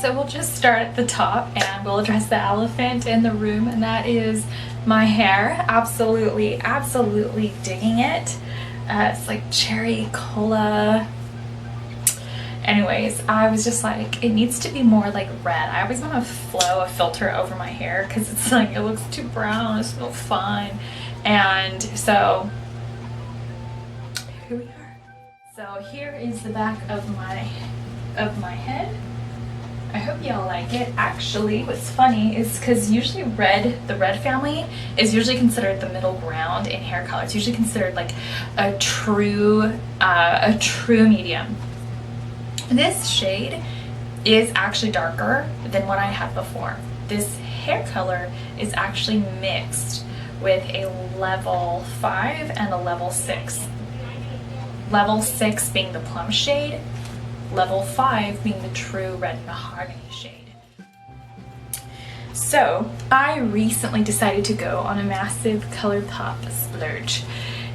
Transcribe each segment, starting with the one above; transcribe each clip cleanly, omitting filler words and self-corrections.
So we'll just start at the top and we'll address the elephant in the room, and that is my hair. Absolutely, absolutely digging it. It's like cherry cola. Anyways, I was just like, it needs to be more like red. I always want to flow a filter over my hair because it's like, it looks too brown, it's no fun. And so here we are. So here is the back of my head. I hope y'all like it. Actually, what's funny is because usually the red family is usually considered the middle ground in hair color. It's usually considered like a true medium. This shade is actually darker than what I had before. This hair color is actually mixed with a level 5 and a level 6. Level 6 being the plum shade, level 5 being the true red mahogany shade. So I recently decided to go on a massive ColourPop splurge.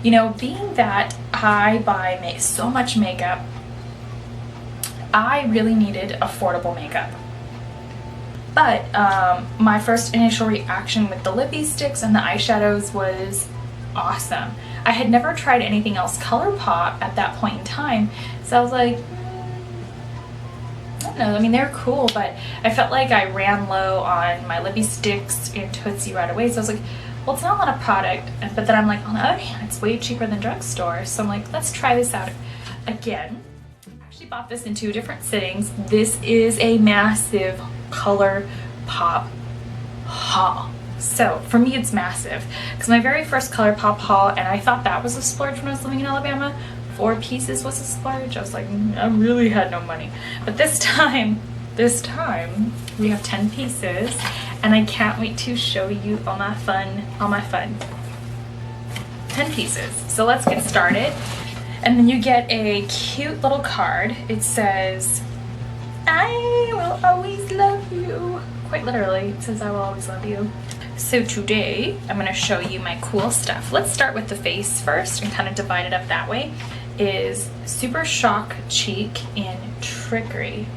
You know, being that I buy so much makeup, I really needed affordable makeup. But my first initial reaction with the lippy sticks and the eyeshadows was awesome. I had never tried anything else ColourPop at that point in time, so I was like, I don't know, I mean, they're cool, but I felt like I ran low on my lippy sticks and Tootsie right away, so I was like, well, it's not a lot of product, but then I'm like, on the other hand, it's way cheaper than drugstore, so I'm like, let's try this out again. Bought this in 2 different sittings. This is a massive ColourPop haul. So for me it's massive because my very first ColourPop haul, and I thought that was a splurge when I was living in Alabama. 4 pieces was a splurge. I was like, I really had no money. But this time we have 10 pieces, and I can't wait to show you all my fun 10 pieces. So let's get started. And then you get a cute little card. It says, I will always love you. Quite literally, it says I will always love you. So today, I'm gonna show you my cool stuff. Let's start with the face first and kind of divide it up that way. Is Super Shock Cheek in Trickery.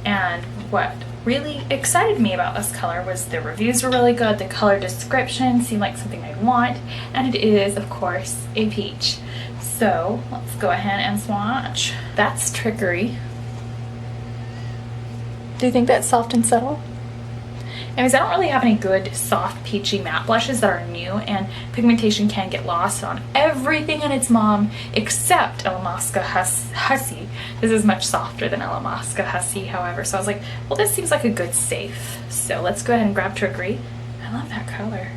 And what really excited me about this color was the reviews were really good, the color description seemed like something I'd want, and it is, of course, a peach. So let's go ahead and swatch. That's Trickery. Do you think that's soft and subtle? Anyways, I don't really have any good soft peachy matte blushes that are new, and pigmentation can get lost on everything and its mom except Illamasqua Hussy. This is much softer than Illamasqua Hussy, however, so I was like, well, this seems like a good safe. So let's go ahead and grab Trickery. I love that color.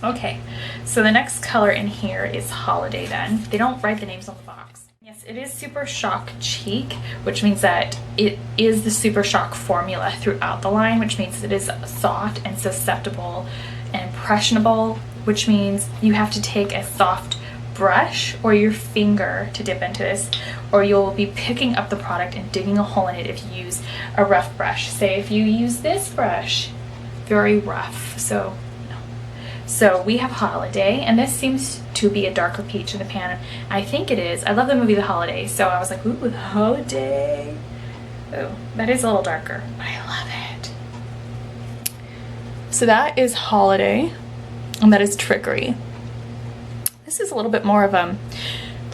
Okay, so the next color in here is Holiday then. They don't write the names on the box. Yes, it is Super Shock Cheek, which means that it is the Super Shock formula throughout the line, which means it is soft and susceptible and impressionable, which means you have to take a soft brush or your finger to dip into this, or you'll be picking up the product and digging a hole in it if you use a rough brush. Say if you use this brush, very rough. So we have Holiday, and this seems to be a darker peach in the pan. I think it is. I love the movie The Holiday, so I was like, ooh, The Holiday. Oh, that is a little darker, but I love it. So that is Holiday, and that is Trickery. This is a little bit more of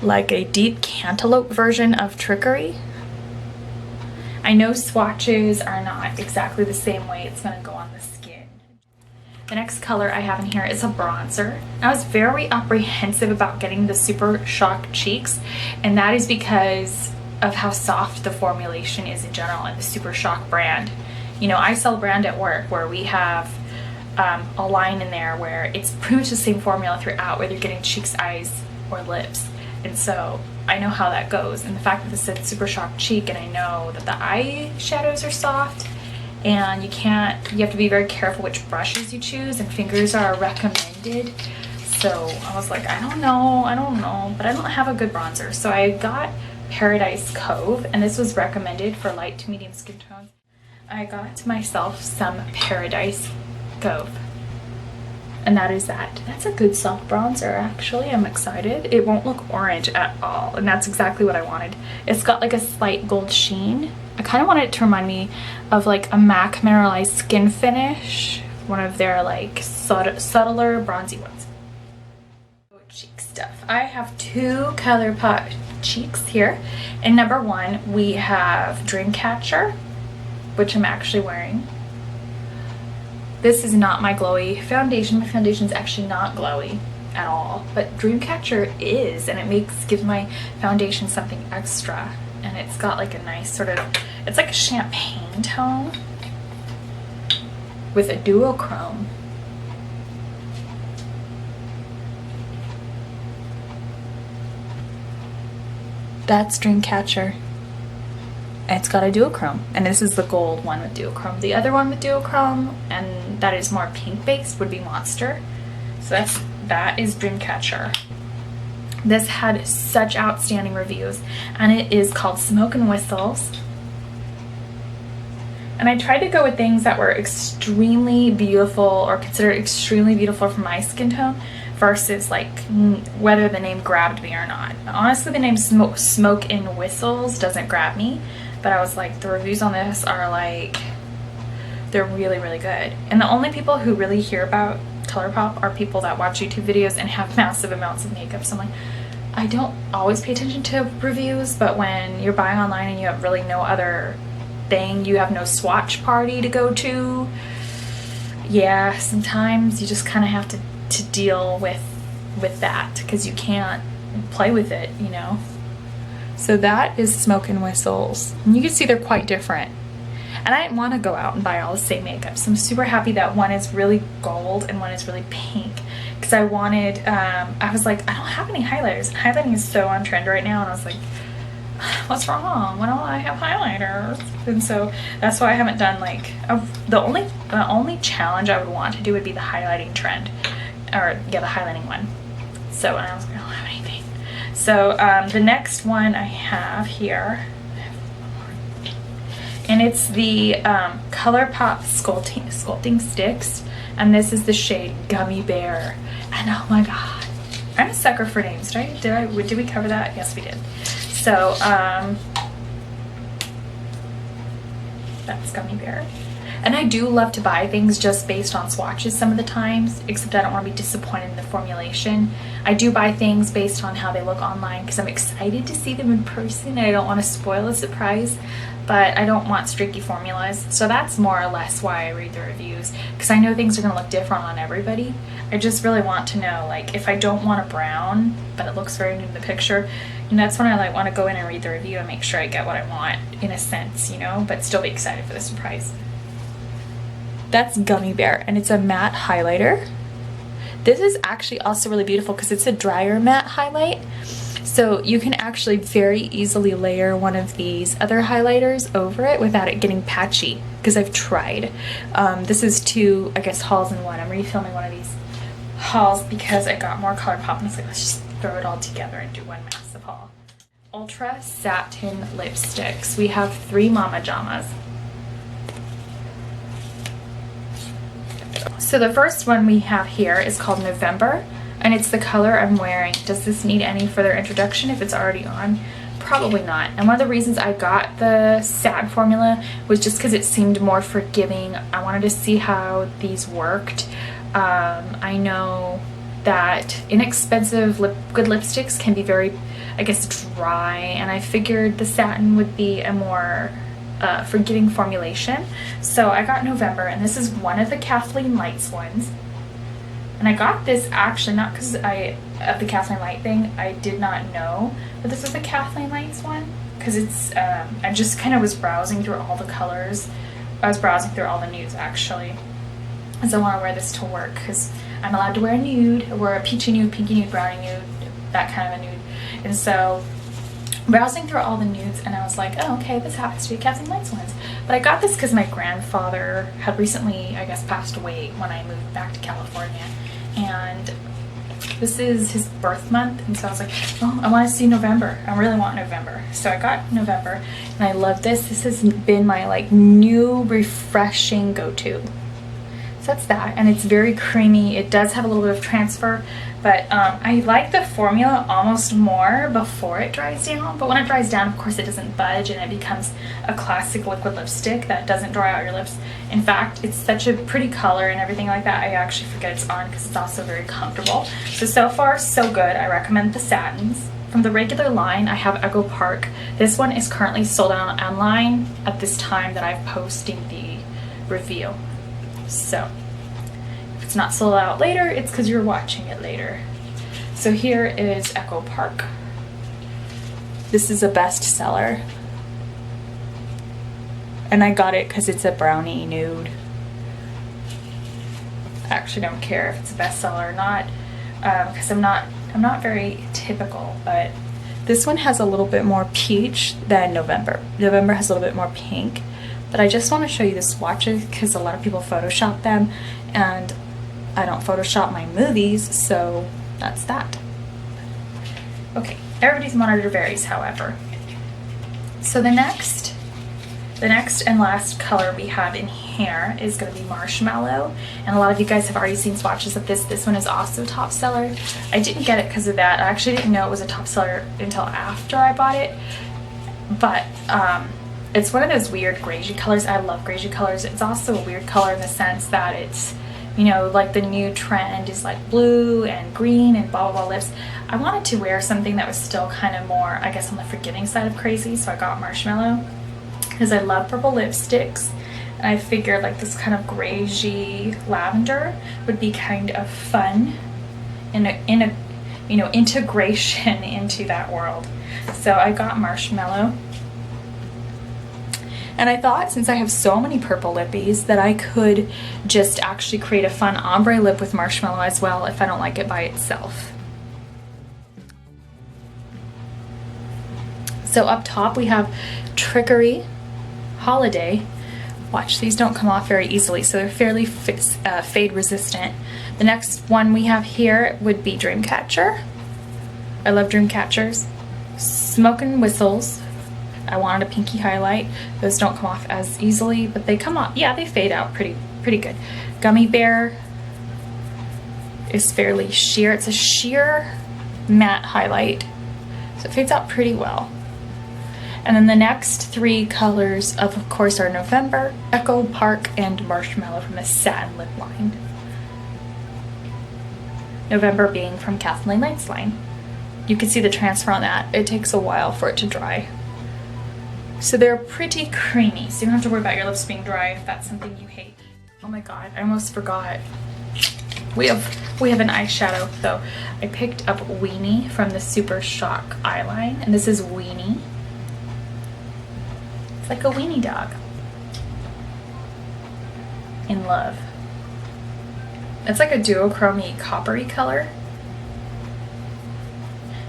like a deep cantaloupe version of Trickery. I know swatches are not exactly the same way it's gonna go on the skin. The next color I have in here is a bronzer. I was very apprehensive about getting the Super Shock Cheeks, and that is because of how soft the formulation is in general in the Super Shock brand. You know, I sell a brand at work where we have a line in there where it's pretty much the same formula throughout, whether you're getting cheeks, eyes, or lips. And so I know how that goes. And the fact that this said Super Shock Cheek, and I know that the eyeshadows are soft, and you have to be very careful which brushes you choose, and fingers are recommended. So I was like, I don't know, but I don't have a good bronzer. So I got Paradise Cove, and this was recommended for light to medium skin tones. I got myself some Paradise Cove. And that is that. That's a good soft bronzer, actually. I'm excited. It won't look orange at all, and that's exactly what I wanted. It's got like a slight gold sheen. I kind of wanted it to remind me of like a MAC Mineralized Skin Finish, one of their like subtler bronzy ones. Cheek stuff. I have two ColourPop cheeks here. And number one, we have Dreamcatcher, which I'm actually wearing. This is not my glowy foundation. My foundation is actually not glowy at all, but Dreamcatcher is, and it gives my foundation something extra. And it's got like a nice sort of, it's like a champagne tone with a duochrome. That's Dreamcatcher. It's got a duochrome, and this is the gold one with duochrome. The other one with duochrome, and that is more pink based, would be Monster. So that is Dreamcatcher. This had such outstanding reviews, and it is called Smoke and Whistles. And I tried to go with things that were extremely beautiful or considered extremely beautiful for my skin tone versus like whether the name grabbed me or not. Honestly, the name Smoke and Whistles doesn't grab me, but I was like, the reviews on this are like, they're really, really good. And the only people who really hear about ColourPop are people that watch YouTube videos and have massive amounts of makeup. So I'm like, I don't always pay attention to reviews, but when you're buying online and you have really no other thing, you have no swatch party to go to, yeah, sometimes you just kind of have to deal with that, because you can't play with it, you know. So that is Smoke and Whistles, and you can see they're quite different. And I didn't want to go out and buy all the same makeup, so I'm super happy that one is really gold and one is really pink, because I wanted, I was like, I don't have any highlighters. Highlighting is so on trend right now, and I was like, what's wrong? Why don't I have highlighters? And so that's why I haven't done like, the only challenge I would want to do would be the highlighting trend, or yeah, the highlighting one. So, and I was like, I don't have anything. So the next one I have here, and it's the ColourPop sculpting sticks, and this is the shade Gummy Bear. And oh my god, I'm a sucker for names. Did we cover that? Yes, we did. So that's Gummy Bear. And I do love to buy things just based on swatches some of the times, except I don't want to be disappointed in the formulation. I do buy things based on how they look online because I'm excited to see them in person, and I don't want to spoil a surprise, but I don't want streaky formulas. So that's more or less why I read the reviews, because I know things are going to look different on everybody. I just really want to know, like, if I don't want a brown, but it looks very nude in the picture, and that's when I like want to go in and read the review and make sure I get what I want in a sense, you know, but still be excited for the surprise. That's Gummy Bear, and it's a matte highlighter. This is actually also really beautiful because it's a drier matte highlight, so you can actually very easily layer one of these other highlighters over it without it getting patchy, because I've tried. This is two, I guess, hauls in one. I'm refilming one of these hauls because I got more ColourPop, and I was like, let's just throw it all together and do one massive haul. Ultra Satin Lipsticks. We have 3 Mama Jamas. So the first one we have here is called November, and it's the color I'm wearing. Does this need any further introduction if it's already on? Probably not. And one of the reasons I got the satin formula was just because it seemed more forgiving. I wanted to see how these worked. I know that inexpensive good lipsticks can be very, I guess, dry, and I figured the satin would be a more forgiving formulation. So I got November, and this is one of the Kathleen Lights ones. And I got this actually not because of the Kathleen Light thing. I did not know that this was a Kathleen Lights one, because it's I just kind of was browsing through all the colors. I was browsing through all the nudes actually, because I want to wear this to work, because I'm allowed to wear a nude, or a peachy nude, pinky nude, brownie nude, that kind of a nude. And so browsing through all the nudes, and I was like, oh, okay, this happens to be Kathleen Lights ones. But I got this because my grandfather had recently, I guess, passed away when I moved back to California, and this is his birth month, and so I was like, oh, I want to see November. I really want November. So I got November, and I love this. This has been my like new refreshing go-to. So that's that, and it's very creamy. It does have a little bit of transfer, but I like the formula almost more before it dries down. But when it dries down, of course, it doesn't budge, and it becomes a classic liquid lipstick that doesn't dry out your lips. In fact, it's such a pretty color and everything like that, I actually forget it's on because it's also very comfortable. So far, so good. I recommend the satins. From the regular line, I have Echo Park. This one is currently sold out online at this time that I'm posting the review. So if it's not sold out later, it's because you're watching it later. So here is Echo Park. This is a bestseller, and I got it because it's a brownie nude. I actually don't care if it's a bestseller or not, because I'm not very typical, but this one has a little bit more peach than November. November has a little bit more pink. But I just want to show you the swatches because a lot of people Photoshop them, and I don't Photoshop my movies, so that's that. Okay, everybody's monitor varies, however. So the next and last color we have in here is going to be Marshmallow, and a lot of you guys have already seen swatches of this. This one is also a top seller. I didn't get it because of that. I actually didn't know it was a top seller until after I bought it, but it's one of those weird gragey colors. I love gragey colors. It's also a weird color in the sense that it's, you know, like the new trend is like blue and green and blah blah blah lips. I wanted to wear something that was still kind of more, I guess, on the forgiving side of crazy, so I got Marshmallow because I love purple lipsticks, and I figured like this kind of gragey lavender would be kind of fun in a you know, integration into that world. So I got Marshmallow. And I thought, since I have so many purple lippies, that I could just actually create a fun ombre lip with Marshmallow as well if I don't like it by itself. So up top we have Trickery Holiday. Watch, these don't come off very easily, so they're fairly fade resistant. The next one we have here would be Dreamcatcher. I love Dreamcatchers. Smoke and Whistles. I wanted a pinky highlight. Those don't come off as easily, but they come off. Yeah, they fade out pretty good. Gummy Bear is fairly sheer. It's a sheer matte highlight, so it fades out pretty well. And then the next three colors, of course, are November, Echo Park, and Marshmallow from the Satin Lip line. November being from Kathleen Knight's line. You can see the transfer on that. It takes a while for it to dry. So they're pretty creamy, so you don't have to worry about your lips being dry if that's something you hate. Oh my god, I almost forgot. We have an eyeshadow, so I picked up Weenie from the Super Shock eyeline, and this is Weenie. It's like a weenie dog. In love. It's like a duochrome coppery color.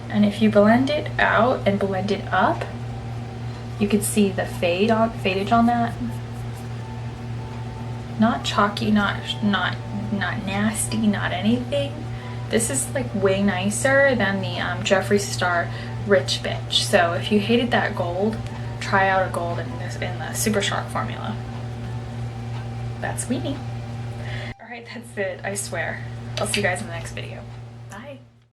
And if you blend it out and blend it up, you can see the fadage on that. Not chalky, not nasty, not anything. This is like way nicer than the Jeffree Star Rich Bitch. So if you hated that gold, try out a gold in the Super Shock formula. That's Weenie. Alright, that's it, I swear. I'll see you guys in the next video.